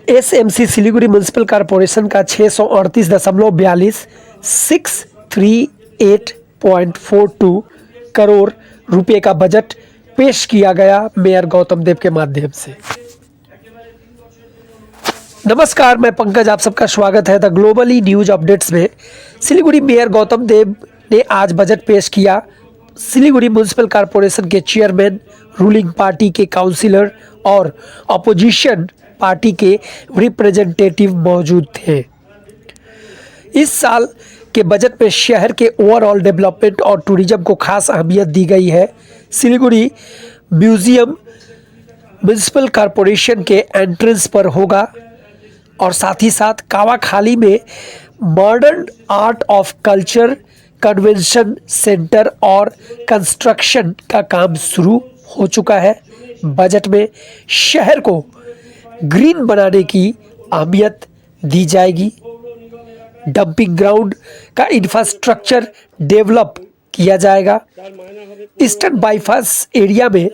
SMC Siliguri municipal corporation का 638.42 638.42 करोड़ रुपए का बजट पेश किया गया मेयर गौतम देव के माध्यम से। नमस्कार, मैं पंकज, आप सबका स्वागत है द ग्लोबली न्यूज अपडेट्स में। सिलीगुड़ी मेयर गौतम देव ने आज बजट पेश किया। सिलीगुड़ी म्यूनसिपल कॉरपोरेशन के चेयरमैन, रूलिंग पार्टी के काउंसिलर और अपोजिशन पार्टी के रिप्रेजेंटेटिव मौजूद थे। इस साल के बजट में शहर के ओवरऑल डेवलपमेंट और टूरिज्म को खास अहमियत दी गई है। सिलीगुड़ी म्यूजियम म्यूनसिपल कॉरपोरेशन के एंट्रेंस पर होगा और साथ ही साथ कावाखाली में modern art of culture convention centre और कंस्ट्रक्शन का काम शुरू हो चुका है। बजट में शहर को ग्रीन बनाने की अहमियत दी जाएगी। डंपिंग ग्राउंड का इंफ्रास्ट्रक्चर डेवलप किया जाएगा। ईस्टर्न बाईपास एरिया में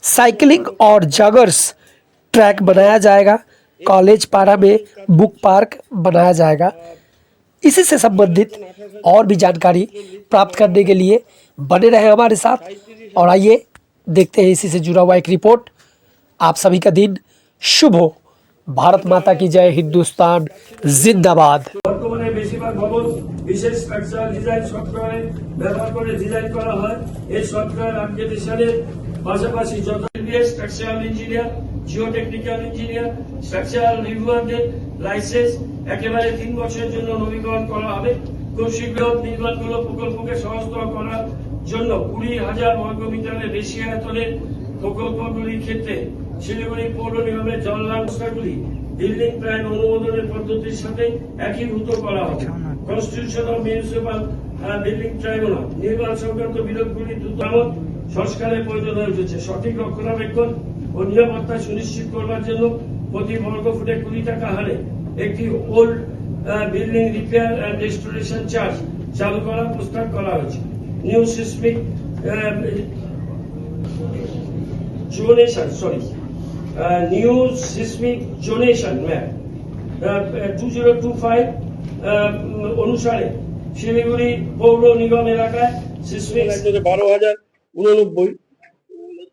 साइकिलिंग और जॉगर्स ट्रैक बनाया जाएगा। कॉलेज पारा में बुक पार्क बनाया जाएगा। इसी से संबंधित और भी जानकारी प्राप्त करने के लिए बने रहे हमारे साथ और आइए देखते हैं इसी से जुड़ा हुआ एक रिपोर्ट। आप सभी का दिन शुभ हो। भारत माता की जय, हिंदुस्तान जिंदाबाद। বর্তমানে বেশিরভাগ ভবন বিশেষ স্ট্রাকচারাল ডিজাইন সফটওয়্যার ব্যবহার করে ডিজাইন করা হয়। এই সফটওয়্যার আপগ্রেডেশনের পাশাপাশি যত structural engineer, geotechnical engineer, structural রিভিউয়ারদের লাইসেন্স একেবারে 3 বছরের জন্য নবীকরণ করা হবে। খুব শীঘ্র নির্মাণগুলো প্রকল্পকে সহজতর করার জন্য 20,000 বর্গমিটারের বেশি আয়তনের প্রকল্পগুলির ক্ষেত্রে শিলিগুড়ি পৌর নিগমের জললাইন সংস্থাগুলি বিল্ডিং প্ল্যান অনুমোদনের পদ্ধতির সাথে একীভূত করা হবে। Constitution of municipal building tribunal নির্মাণ সংক্রান্ত বিরোধগুলি দ্রুত সংস্কারের প্রয়োজন হয়ে উঠেছে। সঠিক রক্ষণাবেক্ষণ ও নিরাপত্তা সুনিশ্চিত করবার জন্য প্রতি বর্গ ফুটে 20 টাকা হারে একটি old building repair and restoration charge চালু করার প্রস্তাব করা হয়েছে। New seismic new seismic zonation map 2025 অনুসারে শিলিগুড়ি পৌর নিগম এলাকায় সিসমিক 12,089,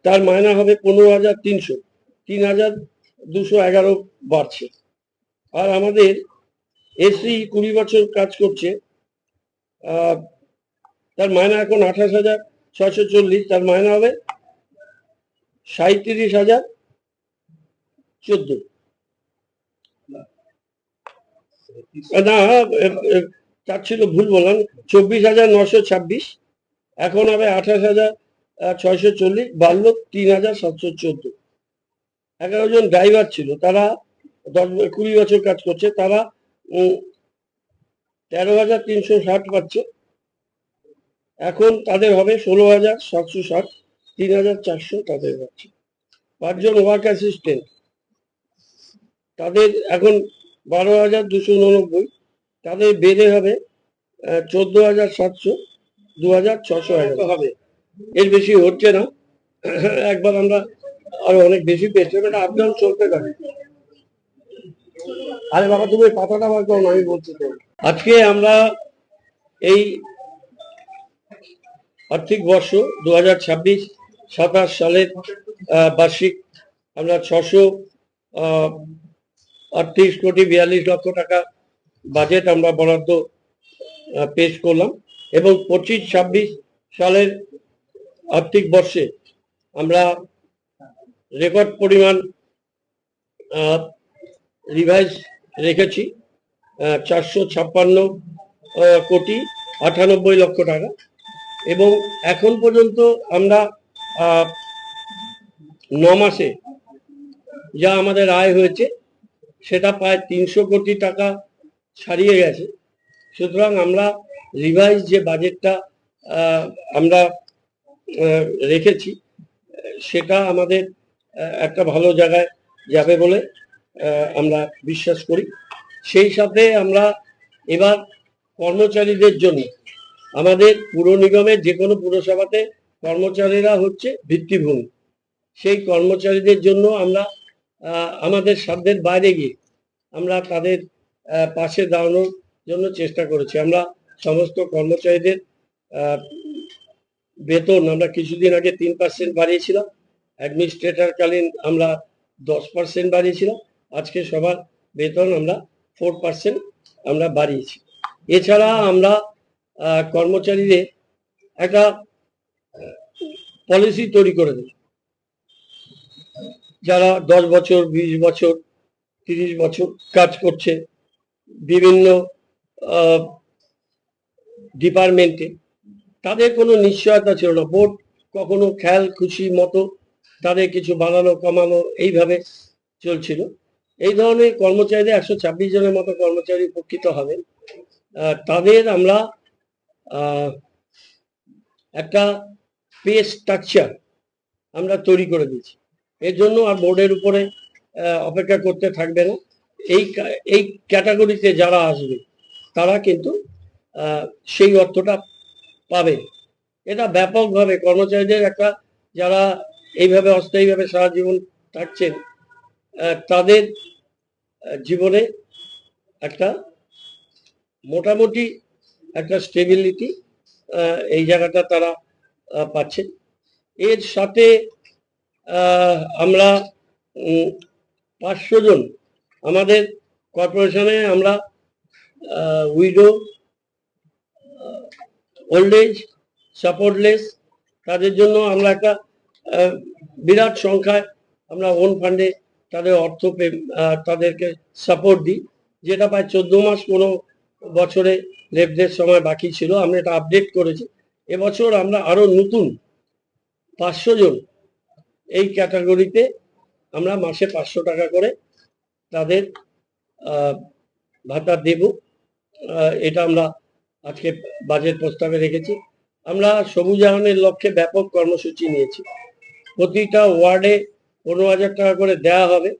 তার মায়না হবে 15,300, 3,211 বাড়ছে। আর আমাদের এসি 20 বছর কাজ করছে, তার মায়না এখন 28,640, তার মায়না হবে 37,014। না, তার ছিল ভুল বললাম, 24,926, এখন হবে 28,640, বাড়লো 3,714। 11 জন ড্রাইভার ছিল, তারা 20 বছর কাজ করছে, তারা 13,360 পাচ্ছে। এখন তাদের হবে 16,760, 3,400 তাদের পাচ্ছে। 5 জন ওয়ার্ক অ্যাসিস্ট্যান্ট, তাদের এখন 12,289, তাদের বেড়ে হবে 14,700, 2,611 হবে। এর বেশি হচ্ছে না। একবার আমরা আরো অনেক বেশি পেয়েছিলাম, এটা আপডাউন চলতে পারে। আরে বাবা, তুমি পাতাটা বার করো না, আমি বলছি তো। আজকে আমরা এই আর্থিক বর্ষ 2026-27 সালের বার্ষিক আমরা 638 কোটি 42 লক্ষ টাকা বাজেট আমরা বরাদ্দ পেশ করলাম এবং 25-26 সালের আর্থিক বর্ষে আমরা রেকর্ড পরিমাণ রিভাইজ রেখেছি 456 কোটি 98 লক্ষ টাকা এবং এখন পর্যন্ত আমরা 9 মাসে যা আমাদের আয় হয়েছে সেটা প্রায় 300 কোটি টাকা ছাড়িয়ে গেছে। সুতরাং আমরা রিভাইজ যে বাজেটটা আমরা রেখেছি সেটা আমাদের একটা ভালো জায়গায় যাবে বলে আমরা বিশ্বাস করি। সেই সাথে আমরা এবার কর্মচারীদের জন্য আমাদের পুর নিগমের যে কোনো পুরসভাতে কর্মচারীরা হচ্ছে ভিত্তিভূমি। সেই কর্মচারীদের জন্য আমরা আমাদের সাধ্যের বাইরে গিয়ে আমরা তাদের পাশে দাঁড়ানোর জন্য চেষ্টা করেছি। আমরা সমস্ত কর্মচারীদের বেতন আমরা কিছুদিন আগে 3% বাড়িয়েছিলাম, অ্যাডমিনিস্ট্রেটরকালীন আমরা 10% বাড়িয়েছিলাম, আজকে সবার বেতন আমরা 4% আমরা বাড়িয়েছি। এছাড়া আমরা কর্মচারীদের একটা পলিসি তৈরি করে দেব, যারা 10 বছর 20 বছর 30 বছর কাজ করছে বিভিন্ন ডিপার্টমেন্টে, তাদের কোনো নিশ্চয়তা ছিল না। বোর্ড কখনো খেয়াল খুশি মতো তাদের কিছু বাড়ানো কমানো এইভাবে চলছিল। এই ধরনের কর্মচারীদের 126 জনের মতো কর্মচারী উপকৃত হবেন। তাদের আমরা একটা পে স্ট্রাকচার আমরা তৈরি করে দিয়েছি। এর জন্য আর বোর্ডের উপরে অপেক্ষা করতে থাকবে না। এই ক্যাটাগরিতে যারা আসবে তারা কিন্তু সেই অর্থটা পাবে। এটা ব্যাপকভাবে কর্মচারীদের একটা, যারা এইভাবে অস্থায়ীভাবে সারা জীবন থাকছেন, তাদের জীবনে একটা মোটামুটি একটা স্টেবিলিটি এই জায়গাটা তারা পাচ্ছেন। এর সাথে আমরা 500 জন আমাদের কর্পোরেশনে আমরা উইডো, ওল্ড এজ, সাপোর্টলেস, তাদের জন্য আমরা একটা বিরাট সংখ্যায় আমরা ওন ফান্ডে তাদের অর্থ তাদেরকে সাপোর্ট দিই, যেটা প্রায় 14 মাস কোনো বছরে লেফটের সময় বাকি ছিল। আমরা এটা আপডেট করেছি। এবছর আমরা আরো নতুন 500 জন এই ক্যাটাগরিতে আমরা মাসে 500 টাকা করে তাদের ভাতা দেব। এটা আমরা আজকে বাজেট প্রস্তাবে রেখেছি। আমরা সবুজায়নের লক্ষ্যে ব্যাপক কর্মসূচি নিয়েছি। প্রতিটা ওয়ার্ডে 15,000 টাকা করে দেওয়া হবে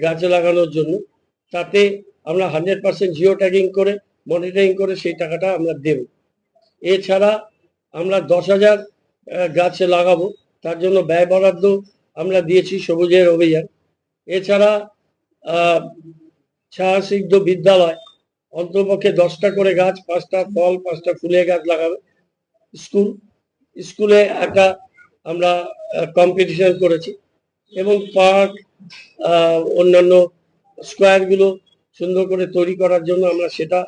গাছ লাগানোর জন্য। তাতে আমরা 100% জিও ট্যাগিং করে মনিটরিং করে সেই টাকাটা আমরা দেব। এছাড়া আমরা 10,000 গাছ লাগাবো, তার জন্য ব্যয় বরাদ্দ আমরা দিয়েছি সবুজের অভিযান। এছাড়া ছায়াসিদ্ধ বিদ্যালয় অন্তপক্ষে 10টা করে গাছ, 5টা ফল 5টা ফুলের গাছ লাগাবে। স্কুলে একটা আমরা কম্পিটিশন করেছি এবং পার্ক অন্যান্য স্কোয়ারগুলো সুন্দর করে তৈরি করার জন্য আমরা সেটা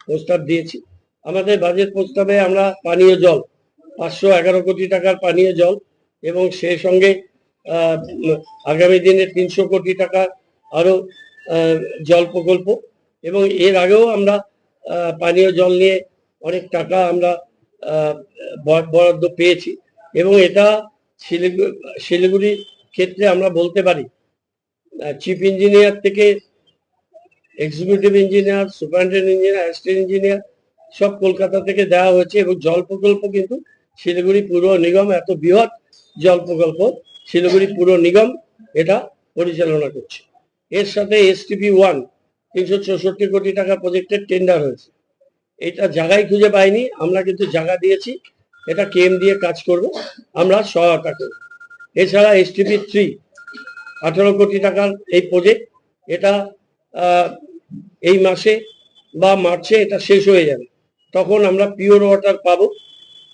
প্রস্তাব দিয়েছি। আমাদের বাজেট প্রস্তাবে আমরা পানীয় জল 511 কোটি টাকার পানীয় জল এবং সেই সঙ্গে আগামী দিনে 300 কোটি টাকা আরো জল প্রকল্প, এবং এর আগেও আমরা পানীয় জল নিয়ে অনেক টাকা আমরা বরাদ্দ পেয়েছি। এবং এটা শিলিগুড়ির ক্ষেত্রে আমরা বলতে পারি চিফ ইঞ্জিনিয়ার থেকে executive engineer, superintendent engineer, assistant engineer সব কলকাতা থেকে দেওয়া হয়েছে। এবং জল প্রকল্প কিন্তু শিলিগুড়ি পুর নিগম, এত বৃহৎ জল প্রকল্প শিলিগুড়ি পুর নিগম এটা পরিচালনা করছে। এর সাথে STP 1 364 কোটি টাকা প্রজেক্টের টেন্ডার হয়েছে। এটা জায়গায় খুঁজে পাইনি, আমরা কিন্তু জায়গা দিয়েছি, এটা কেএম দিয়ে কাজ করবে, আমরা সহায়তা করব। এছাড়া STP 3 18 কোটি টাকার এই প্রজেক্ট, এটা এই মাসে বা মার্চে এটা শেষ হয়ে যাবে, তখন আমরা পিওর ওয়াটার পাবো,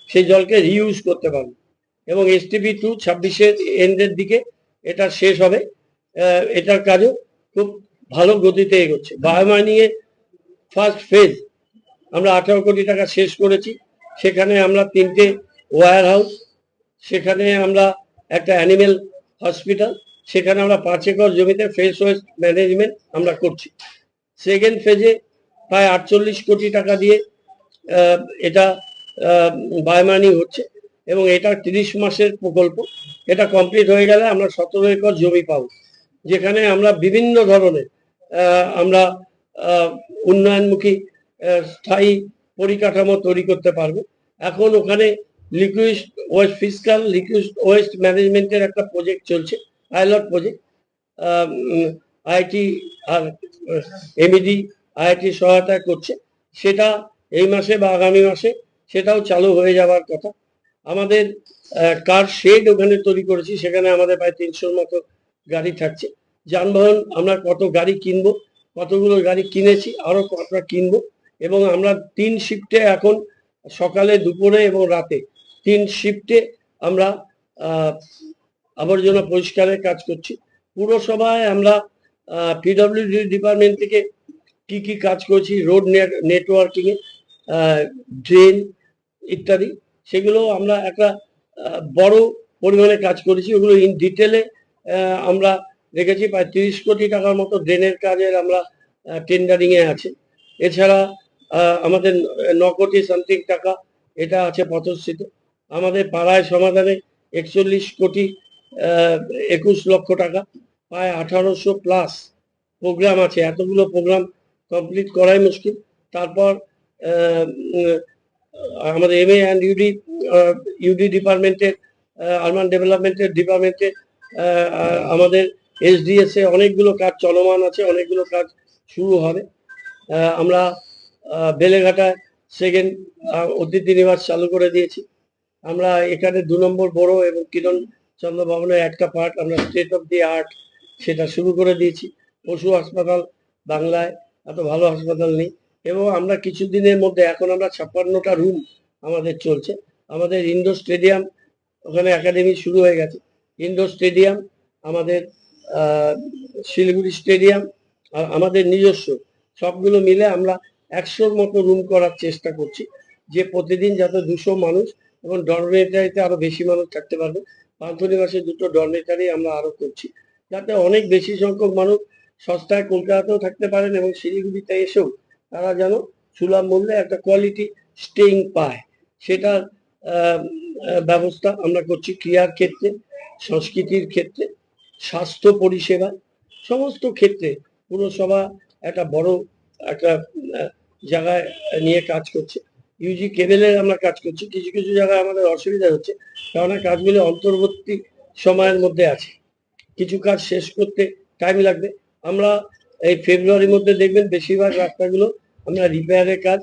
সেই জলকে রিইউজ করতে পারবো। এবং STP 2 26-এর এন্ডের দিকে এটা শেষ হবে। এটার কাজও খুব ভালো গতিতে এগোচ্ছে। বায়োমাইনিং এর ফার্স্ট ফেজ আমরা 18 কোটি টাকা শেষ করেছি। সেখানে আমরা 3টে ওয়্যার হাউস, সেখানে আমরা একটা অ্যানিমেল হসপিটাল, সেখানে আমরা 5 একর জমিতে ফ্রেশ ওয়েস্ট ম্যানেজমেন্ট আমরা করছি। সেকেন্ড ফেজে প্রায় 48 কোটি টাকা দিয়ে এটা বায়োমাইনিং হচ্ছে এবং এটা 30 মাসের প্রকল্প। এটা কমপ্লিট হয়ে গেলে আমরা 17 একর জমি পাবো, যেখানে আমরা বিভিন্ন ধরনের আমরা উন্নয়নমুখী স্থায়ী পরিকাঠামো তৈরি করতে পারবো। এখন ওখানে liquid waste, fiscal liquid waste ম্যানেজমেন্টের একটা প্রজেক্ট চলছে, পাইলট প্রজেক্ট। IIT আর MED IIT সহায়তা করছে, সেটা এই মাসে বা আগামী মাসে সেটাও চালু হয়ে যাওয়ার কথা। আমাদের কার শেড ওখানে তৈরি করেছি, সেখানে আমাদের প্রায় 300-র মতো গাড়ি থাকছে। যানবাহন আমরা কত গাড়ি কিনবো, কতগুলো গাড়ি কিনেছি, আরো কতটা কিনবো। এবং আমরা 3 শিফটে এখন, সকালে, দুপুরে এবং রাতে 3 শিফটে আমরা আবর্জনা পরিষ্কারের কাজ করছি। পুরসভায় আমরা পিডব্লিউডি ডিপার্টমেন্ট থেকে কি কি কাজ করছি, রোড নেটওয়ার্কিং এ, ড্রেন ইত্যাদি, সেগুলো আমরা একটা বড় পরিমাণে কাজ করেছি। ওগুলো ইন ডিটেলে আমরা রেখেছি। প্রায় 30 কোটি টাকার মতো ড্রেনের কাজের আমরা টেন্ডারিং এ আছে। এছাড়া আমাদের 9 কোটি সামথিং টাকা এটা আছে পথশ্রীতে। আমাদের পাড়ায় সমাধানে 41 কোটি 21 লক্ষ টাকা, প্রায় 1800 প্লাস প্রোগ্রাম আছে। এতগুলো প্রোগ্রাম কমপ্লিট করাই মুশকিল। তারপর আমাদের এমএ অ্যান্ড ইউডি ডিপার্টমেন্টের, আরবান ডেভেলপমেন্টের ডিপার্টমেন্টে আমাদের এসডিএস এ অনেকগুলো কাজ চলমান আছে, অনেকগুলো কাজ শুরু হবে। আমরা বেলেঘাটায় সেকেন্ড অতিথি নিবাস চালু করে দিয়েছি। আমরা এখানে 2 নম্বর বড় এবং কিরণ চন্দ্র ভবনের একটা পার্ট আমরা স্টেট অফ দি আর্ট সেটা শুরু করে দিয়েছি। পশু হাসপাতাল, বাংলায় এত ভালো হাসপাতাল নেই। এবং আমরা কিছুদিনের মধ্যে, এখন আমরা 56টা রুম আমাদের চলছে। আমাদের ইন্ডোর স্টেডিয়াম, ওখানে একাডেমি শুরু হয়ে গেছে। ইন্ডোর স্টেডিয়াম, আমাদের শিলিগুড়ি স্টেডিয়াম, আর আমাদের নিজস্ব, সবগুলো মিলে আমরা 100-র মতো রুম করার চেষ্টা করছি, যে প্রতিদিন যাতে 200 মানুষ, এবং ডরমেটারিতে আরো বেশি মানুষ থাকতে পারবে। পান্থনিবাসে 2টো ডরমেটারি আমরা আরো করছি, যাতে অনেক বেশি সংখ্যক মানুষ সস্তায় কলকাতাতেও থাকতে পারেন এবং শিলিগুড়িতে এসেও তারা যেন সুলভ মূল্যে একটা কোয়ালিটি স্টেইং পায়, সেটার ব্যবস্থা আমরা করছি। ক্রীড়ার ক্ষেত্রে, সংস্কৃতির ক্ষেত্রে, স্বাস্থ্য পরিষেবা, সমস্ত ক্ষেত্রে পুরসভা একটা বড় একটা জায়গায় নিয়ে কাজ করছে। ইউজি কেবেলের আমরা কাজ করছি। কিছু কিছু জায়গায় আমাদের অসুবিধা হচ্ছে, কারণ কাজগুলো অন্তর্বর্তী সময়ের মধ্যে আছে, কিছু কাজ শেষ করতে টাইম লাগবে। আমরা এই ফেব্রুয়ারির মধ্যে দেখবেন বেশিরভাগ রাস্তাগুলো আমরা রিপেয়ারের কাজ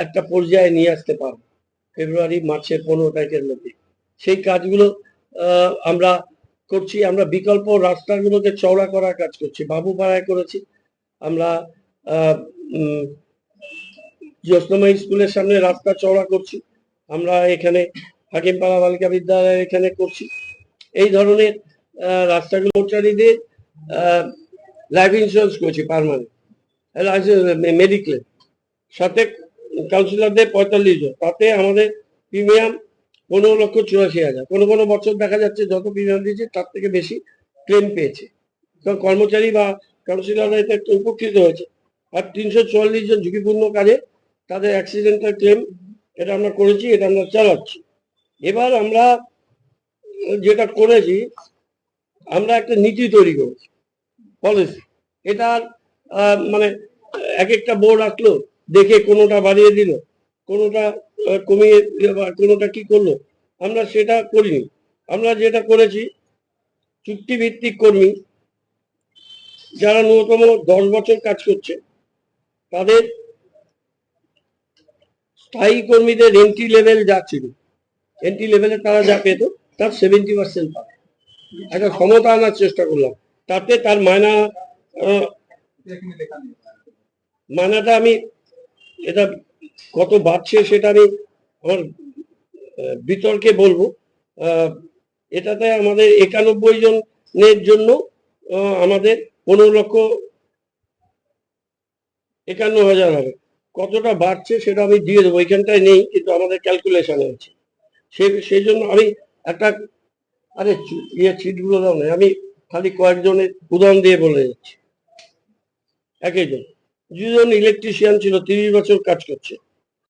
একটা পর্যায়ে নিয়ে আসতে পারবো, ফেব্রুয়ারি মার্চের 15 তারিখের মধ্যে। সেই কাজগুলো আমরা করছি। আমরা বিকল্প রাস্তাগুলোকে চওড়া করার কাজ করছি। বাবুপাড়ায় করেছি আমরা, জ্যোৎস্নাময়ী স্কুলের সামনে রাস্তা চওড়া করছি। আমরা এখানে হাকিমপাড়া বালিকা বিদ্যালয়ের এখানে করছি। এই ধরনের রাস্তাগুলো, কর্মচারীদের লাইফ ইন্স্যুরেন্স করছি পার্মানেন্ট, মেডিক্লেম, সাথে কাউন্সিলরদের 45 জন, তাতে আমাদের প্রিমিয়াম 15,84,000। কোনো কোনো বছর দেখা যাচ্ছে যত প্রিমিয়াম দিয়েছে তার থেকে বেশি ক্লেম পেয়েছে, কারণ কর্মচারী বা কাউন্সিলররা এতে একটু উপকৃত হয়েছে। আর 344 জন ঝুঁকিপূর্ণ কাজে তাদের অ্যাক্সিডেন্টাল ক্লেম, এটা আমরা করেছি, এটা আমরা চালাচ্ছি। এবার আমরা যেটা করেছি, আমরা একটা নীতি তৈরি করেছি, পলিসি। এটার মানে এক একটা বোর্ড আসলো, দেখে কোনোটা বাড়িয়ে দিল, কোনোটা কমিয়ে, কোনোটা কি করলো, আমরা সেটা করিনি। আমরা যেটা করেছি, চুক্তিভিত্তিক কর্মী যারা ন্যূনতম 10 বছর কাজ করছে, তাদের স্থায়ী কর্মীদের এন্ট্রি লেভেল যা ছিল, এন্ট্রি লেভেলে তারা যা পেত তার 70% পাবে। একটা সমতা আনার চেষ্টা করলাম। তাতে তার মায়নাটা আমি, এটা কত বাড়ছে সেটা আমি আমার বিতর্কে বলবো। এটাতে আমাদের 91 জনের জন্য আমাদের 15,51,000 হবে। কতটা বাড়ছে সেটা আমি দিয়ে দেবো, এখানটায় নেই কিন্তু আমাদের ক্যালকুলেশনে আছে। সেই জন্য আমি একটা, চিটগুলো দাও না, আমি খালি কয়েকজনের উদাহরণ দিয়ে বলে যাচ্ছি। একজন ইলেকট্রিশিয়ান ছিল, 30 বছর কাজ করছে,